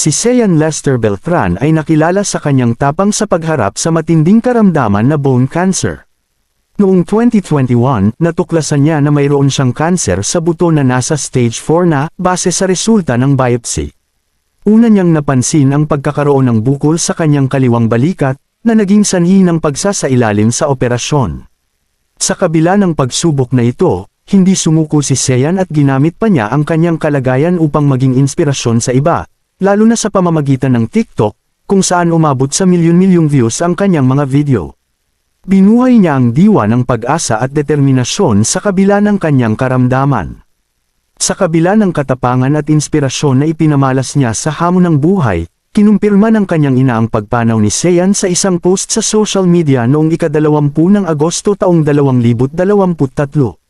Si Sean Lester Beltran ay nakilala sa kanyang tapang sa pagharap sa matinding karamdaman na bone cancer. Noong 2021, natuklasan niya na mayroon siyang kanser sa buto na nasa stage 4 na, base sa resulta ng biopsy. Una niyang napansin ang pagkakaroon ng bukol sa kanyang kaliwang balikat, na naging sanhi ng pagsasailalim sa operasyon. Sa kabila ng pagsubok na ito, hindi sumuko si Sean at ginamit pa niya ang kanyang kalagayan upang maging inspirasyon sa iba, lalo na sa pamamagitan ng TikTok, kung saan umabot sa milyon-milyong views ang kanyang mga video. Binuhay niya ang diwa ng pag-asa at determinasyon sa kabila ng kanyang karamdaman. Sa kabila ng katapangan at inspirasyon na ipinamalas niya sa hamon ng buhay, kinumpirma ng kanyang ina ang pagpanaw ni Sean sa isang post sa social media noong ika-20 ng Agosto taong 2023.